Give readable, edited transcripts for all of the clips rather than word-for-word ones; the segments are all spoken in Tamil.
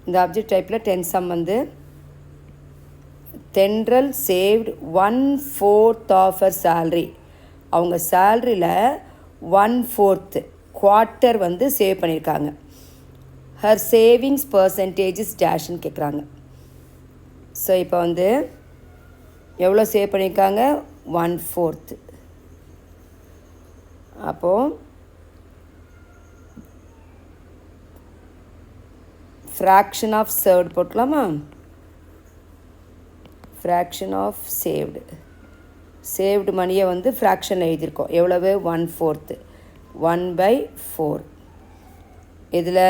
இந்த ஆப்ஜெக்ட் டைப்பில் 10 சம் வந்து தென்றல் சேவ்டு 1/4 ஆஃப் ஹர் சேல்ரி. அவங்க சேல்ரியில் 1/4 குவார்ட்டர் வந்து சேவ் பண்ணியிருக்காங்க. ஹர் சேவிங்ஸ் பர்சன்டேஜ் இஸ் டேஷ்ன்னு கேட்குறாங்க. ஸோ இப்போ வந்து எவ்வளோ சேவ் பண்ணியிருக்காங்க? 1/4. அப்போது ஃப்ராக்ஷன் ஆஃப் சேவ்டு போட்டலாமா? ஃப்ராக்ஷன் ஆஃப் சேவ்டு மணியை வந்து ஃப்ராக்ஷனில் எழுதியிருக்கோம். எவ்வளவு? 1/4. 1/4 இதில்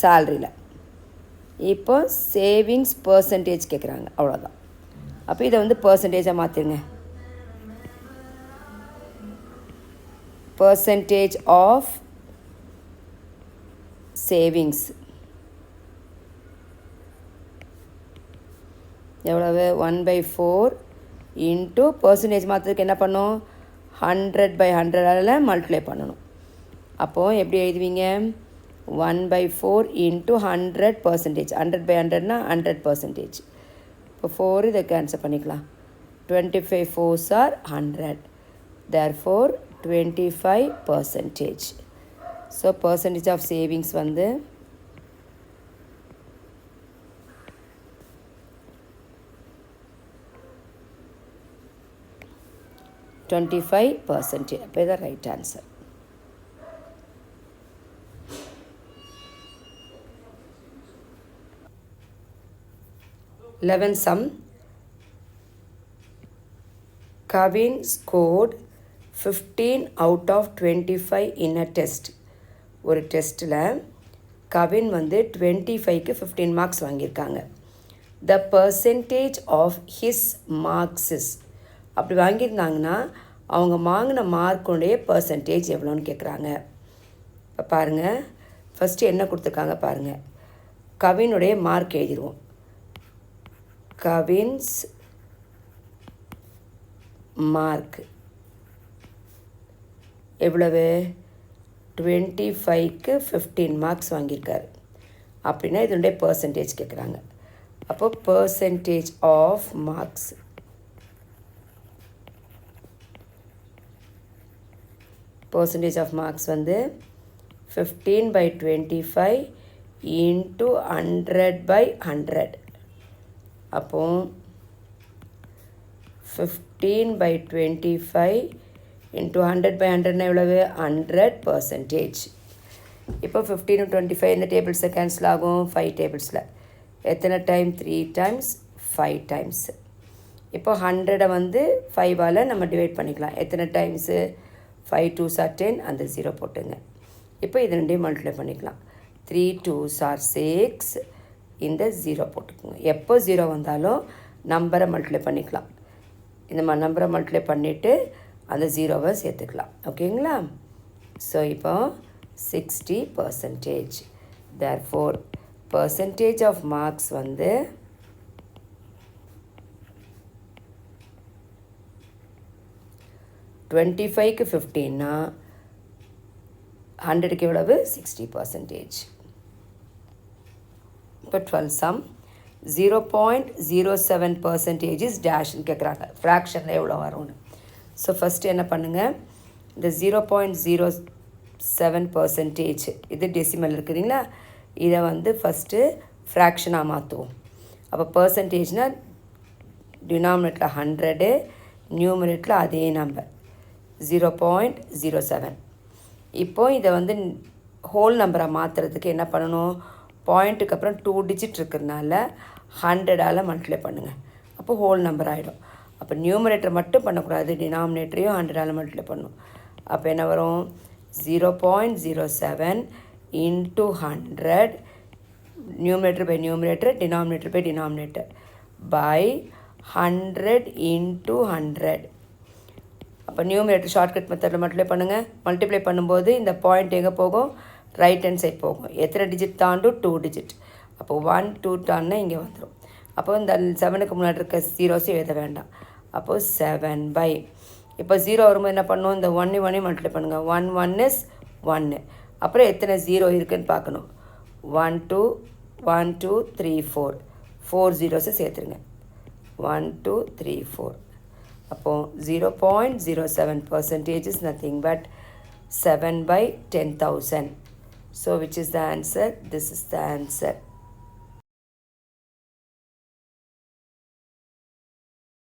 சேல்ரியில். இப்போ சேவிங்ஸ் பர்சன்டேஜ் கேட்குறாங்க, அவ்வளோதான். அப்போ இதை வந்து பர்சன்டேஜாக மாற்றிடுங்க. பர்சன்டேஜ் ஆஃப் சேவிங்ஸ் எவ்வளவு? 1/4 இன்ட்டு பர்சன்டேஜ் மாற்றுறதுக்கு என்ன பண்ணணும்? 100/100 மல்டிப்ளை பண்ணணும். அப்போது எப்படி எழுதுவீங்க? 1/4 இன்ட்டு 100%. 100/100னா 100%. இப்போ 4 இதை கேன்சல் பண்ணிக்கலாம். 25 4s are 100. Therefore 25%. So percentage of savings வந்து 25%. அப்போ இதான் right answer. Sum. Kavin scored 15 out of 25 in a test. ஒரு டெஸ்ட்டில் கவின் வந்து 25க்கு 15 மார்க்ஸ் வாங்கியிருக்காங்க. த பர்சன்டேஜ் ஆஃப் ஹிஸ் மார்க்ஸஸ், அப்படி வாங்கியிருந்தாங்கன்னா அவங்க வாங்கின மார்க்குடைய பர்சன்டேஜ் எவ்வளோன்னு கேட்குறாங்க. இப்போ பாருங்கள், ஃபஸ்ட்டு என்ன கொடுத்துருக்காங்க பாருங்கள். கவினுடைய மார்க் எழுதிடுவோம். கவின்ஸ் மார்க் எவ்வளவு? 25க்கு 15 மார்க்ஸ் வாங்கியிருக்காரு. அப்படின்னா இதனுடைய பர்சன்டேஜ் கேட்குறாங்க. அப்போது பர்சன்டேஜ் ஆஃப் மார்க்ஸ் வந்து 15/25 இன்ட்டு 100/100. அப்போது 15/25 இன்ட்டு 100/100 எவ்வளவு? 100%. இப்போ 15 25 இந்த டேபிள்ஸை கேன்சல் ஆகும். 5 டேபிள்ஸில் எத்தனை டைம்? 3 times 5 times. இப்போ 100 வந்து 5ஆல் நம்ம டிவைட் பண்ணிக்கலாம். எத்தனை டைம்ஸு? 5 2s are 10, அந்த 0 போட்டுங்க. இப்போ இது ரெண்டையும் மல்டிப்ளை பண்ணிக்கலாம். 3 2s are 6, இந்த 0 போட்டுக்கோங்க. எப்போ 0 வந்தாலும் நம்பரை மல்டிப்ளை பண்ணிக்கலாம். இந்த மாதிரி நம்பரை மல்டிப்ளை பண்ணிவிட்டு அந்த 0வை சேர்த்துக்கலாம். ஓகேங்களா? ஸோ இப்போ 60%. therefore பர்சன்டேஜ் ஆஃப் மார்க்ஸ் வந்து 25க்கு 15னா 100க்கு எவ்வளவு? 60%. இப்போ 12 சம். 0.07% இஸ் டேஷ்ன்னு கேட்குறாங்க. ஃப்ராக்ஷனில் எவ்வளோ வரும்னு. ஸோ ஃபஸ்ட்டு என்ன பண்ணுங்கள், இந்த 0.07% இது டெசிமல் இருக்குதுங்களா, இதை வந்து ஃபஸ்ட்டு ஃப்ராக்ஷனாக மாற்றுவோம். அப்போ பர்சன்டேஜ்னால் டினாமினேட்டில் 100, நியூமினேட்டில் அதே நம்பர் 0.07. இப்போது இதை வந்து ஹோல் நம்பரை மாற்றுறதுக்கு என்ன பண்ணணும்? பாயிண்ட்டுக்கு அப்புறம் 2 டிஜிட் இருக்கிறதுனால 100ஆல் மல்டிப்ளை பண்ணுங்கள். அப்போ ஹோல் நம்பர் ஆகிடும். அப்போ நியூமரேட்டர் மட்டும் பண்ணக்கூடாது, டினாமினேட்டரையும் 100ஆல் மல்டிப்ளை பண்ணணும். அப்போ என்ன வரும்? 0.07 into 100, numerator by numerator, denominator by denominator, by 100 into 100. அப்போ நியூமரேட்டர் ஷார்ட்கட் மெத்தடில் மல்டிப்ளை பண்ணும்போது இந்த பாயிண்ட் எங்கே போகும்? ரைட் ஹேண்ட் சைட் போகும். எத்தனை டிஜிட் தாண்டும்? 2 டிஜிட். அப்போது 1 2 தான்னா இங்கே வந்துடும். அப்போ இந்த 7க்கு முன்னாடி இருக்க 0s எழுத வேண்டாம். அப்போது 7 பை, இப்போ 0 வரும்போது என்ன பண்ணணும்? இந்த 1 மல்டிப்ளை பண்ணுங்கள். 1 1 is 1. அப்புறம் எத்தனை 0 இருக்குதுன்னு பார்க்கணும். 1 2 1 2 3 4 4 ஜீரோஸை சேர்த்துருங்க 1 2 3 4 அப்போது 0.07% is nothing but 7 by 10,000. So which is the answer? This is the answer.